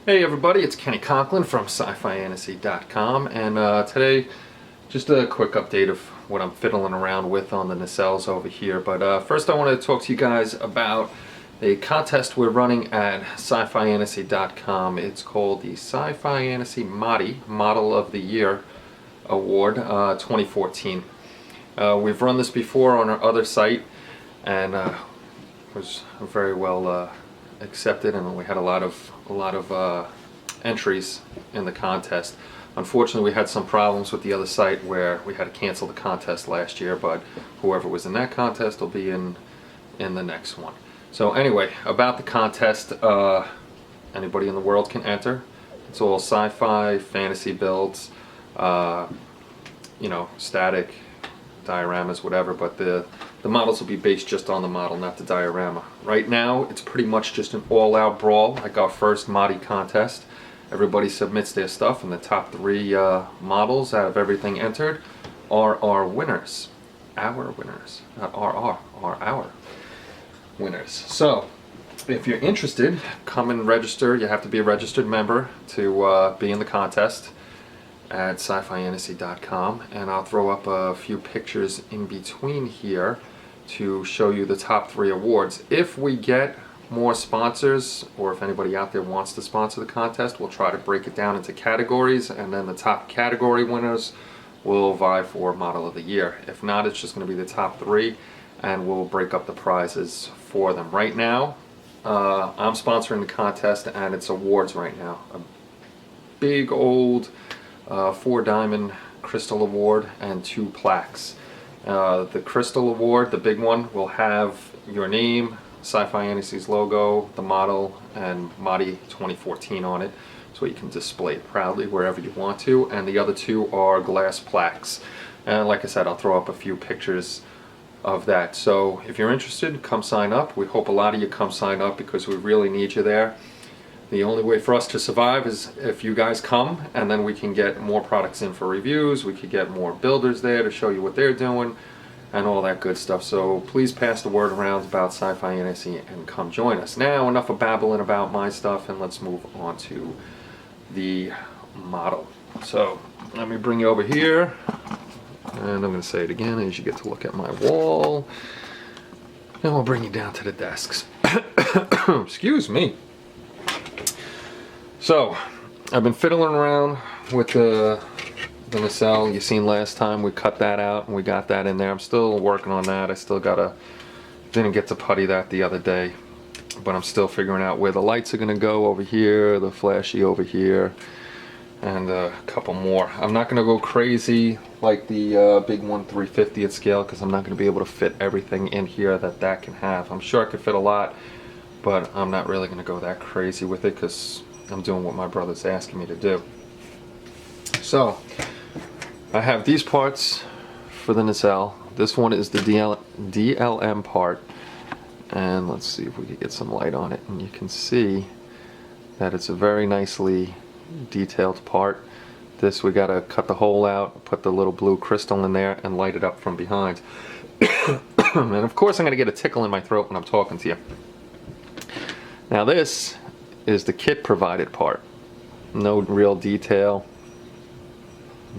Hey everybody, it's Kenny Conklin from SciFiAntasy.com, and today just a quick update of what I'm fiddling around with on the nacelles over here. But first I want to talk to you guys about a contest we're running at SciFiAntasy.com. It's called the Sci-Fi Antasy Model of the Year Award 2014. We've run this before on our other site, and was very well accepted, and we had a lot of entries in the contest. Unfortunately, we had some problems with the other site where we had to cancel the contest last year, but whoever was in that contest will be in the next one. So anyway, about the contest, anybody in the world can enter. It's all sci-fi fantasy builds, you know, static dioramas, whatever, but the models will be based just on the model, not the diorama. Right now, it's pretty much just an all-out brawl, like our first Mahdi contest. Everybody submits their stuff, and the top three models out of everything entered are our winners. Our winners, not our winners. So, if you're interested, come and register. You have to be a registered member to be in the contest at SciFiAntasy.com, and I'll throw up a few pictures in between here to show you the top three awards. If we get more sponsors, or if anybody out there wants to sponsor the contest, we'll try to break it down into categories, and then the top category winners will vie for Model of the Year. If not, it's just going to be the top three, and we'll break up the prizes for them. Right now, I'm sponsoring the contest, and it's awards right now. A big old 4-diamond crystal award and 2 plaques. The crystal award, the big one, will have your name, Sci-Fi Antasy's logo, the model, and Mahdi 2014 on it, so you can display it proudly wherever you want to. And the other 2 are glass plaques. And like I said, I'll throw up a few pictures of that. So if you're interested, come sign up. We hope a lot of you come sign up because we really need you there. The only way for us to survive is if you guys come, and then we can get more products in for reviews. We could get more builders there to show you what they're doing and all that good stuff. So please pass the word around about Sci-Fi Antasy and come join us. Now, enough of babbling about my stuff, and let's move on to the model. So let me bring you over here, and I'm going to say it again as you get to look at my wall. And we'll bring you down to the desks. Excuse me. So, I've been fiddling around with the nacelle. You seen last time we cut that out and we got that in there. I'm still working on that. I still didn't get to putty that the other day, but I'm still figuring out where the lights are gonna go over here, the flashy over here, and a couple more. I'm not gonna go crazy like the big 1/350th scale, because I'm not gonna be able to fit everything in here that can have. I'm sure I could fit a lot, but I'm not really gonna go that crazy with it because I'm doing what my brother's asking me to do. So I have these parts for the nacelle. This one is the DLM part, and let's see if we can get some light on it, and you can see that it's a very nicely detailed part. This, we gotta cut the hole out, put the little blue crystal in there, and light it up from behind. And of course I'm gonna get a tickle in my throat when I'm talking to you. Now this is the kit provided part. No real detail.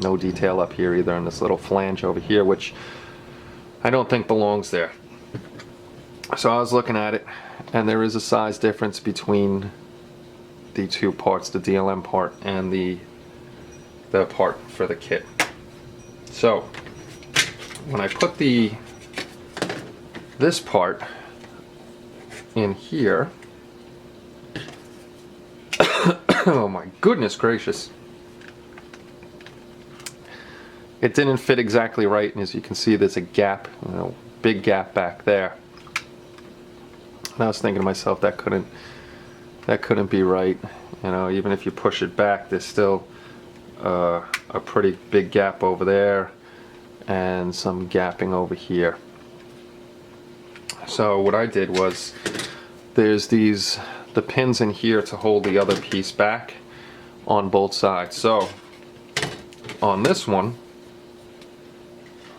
No detail up here either on this little flange over here, which I don't think belongs there. So I was looking at it, and there is a size difference between the 2 parts, the DLM part and the part for the kit. So when I put this part in here, oh my goodness gracious. It didn't fit exactly right, and as you can see there's a gap, you know, big gap back there. And I was thinking to myself, that couldn't be right. You know, even if you push it back, there's still a pretty big gap over there and some gapping over here. So what I did was, there's the pins in here to hold the other piece back on both sides. So on this one,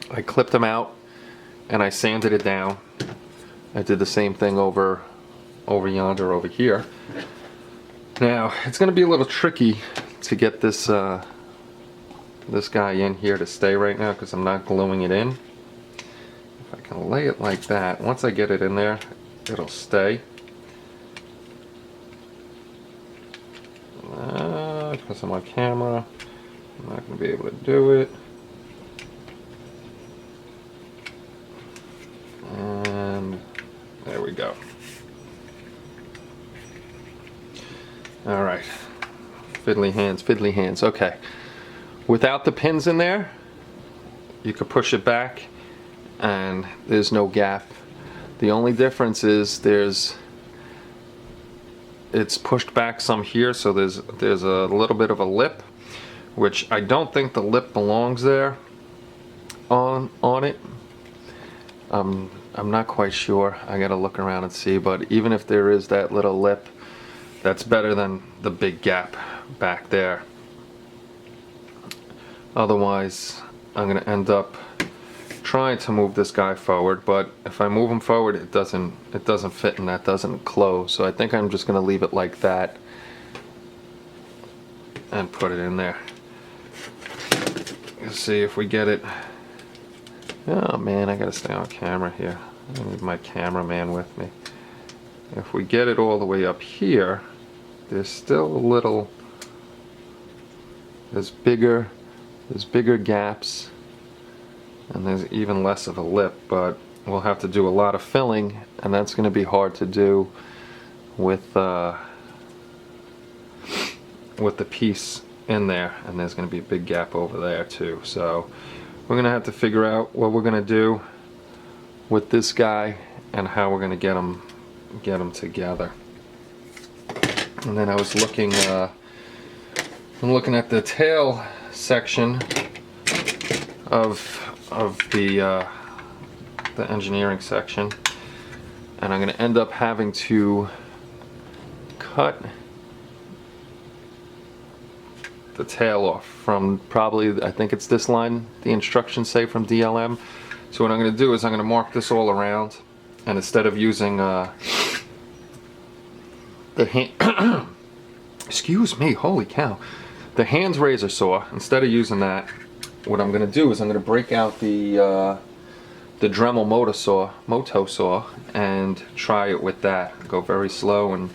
I clipped them out and I sanded it down. I did the same thing over yonder over here. Now it's going to be a little tricky to get this this guy in here to stay right now because I'm not gluing it in. If I can lay it like that, once I get it in there, it'll stay. Because I'm on camera, I'm not going to be able to do it. And there we go. Alright. Fiddly hands, fiddly hands. Okay. Without the pins in there, you could push it back and there's no gap. The only difference is it's pushed back some here, so there's a little bit of a lip, which I don't think the lip belongs there on it. I'm not quite sure. I gotta look around and see, but even if there is that little lip, that's better than the big gap back there. Otherwise, I'm gonna end up trying to move this guy forward, but if I move him forward, it doesn't fit and that doesn't close. So I think I'm just gonna leave it like that and put it in there. Let's see if we get it. Oh man, I gotta stay on camera here. I need my cameraman with me. If we get it all the way up here, there's still a little, there's bigger gaps, and there's even less of a lip, but we'll have to do a lot of filling, and that's going to be hard to do with the piece in there, and there's going to be a big gap over there too. So we're going to have to figure out what we're going to do with this guy and how we're going to get them together. And then I was looking I'm looking at the tail section of the engineering section, and I'm going to end up having to cut the tail off from probably, I think it's this line, the instructions say from DLM. So what I'm going to do is I'm going to mark this all around, and instead of using the hand excuse me, holy cow, the hand razor saw, instead of using that, what I'm going to do is I'm going to break out the Dremel moto saw and try it with that. Go very slow and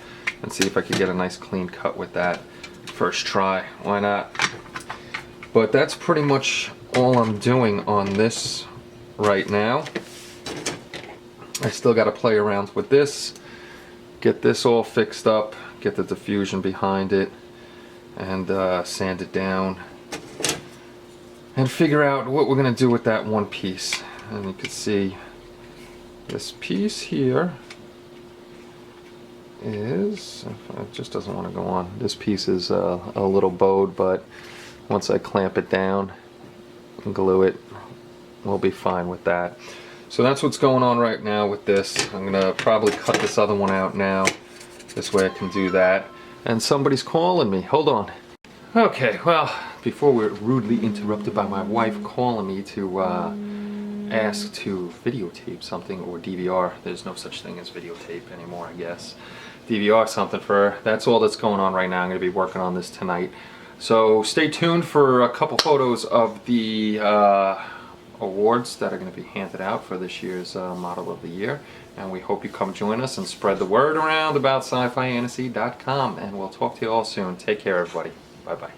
see if I can get a nice clean cut with that first try. Why not? But that's pretty much all I'm doing on this right now. I still got to play around with this, get this all fixed up, get the diffusion behind it, and sand it down, and figure out what we're going to do with that one piece. And you can see this piece here is, it just doesn't want to go on. This piece is a little bowed, but once I clamp it down and glue it, we'll be fine with that. So that's what's going on right now with this. I'm gonna probably cut this other one out now. This way I can do that. And somebody's calling me. Hold on. Okay, well, before we're rudely interrupted by my wife calling me to ask to videotape something, or DVR. There's no such thing as videotape anymore, I guess. DVR something for her. That's all that's going on right now. I'm going to be working on this tonight. So stay tuned for a couple photos of the awards that are going to be handed out for this year's Model of the Year. And we hope you come join us and spread the word around about sci-fi-fantasy.com. And we'll talk to you all soon. Take care, everybody. Bye-bye.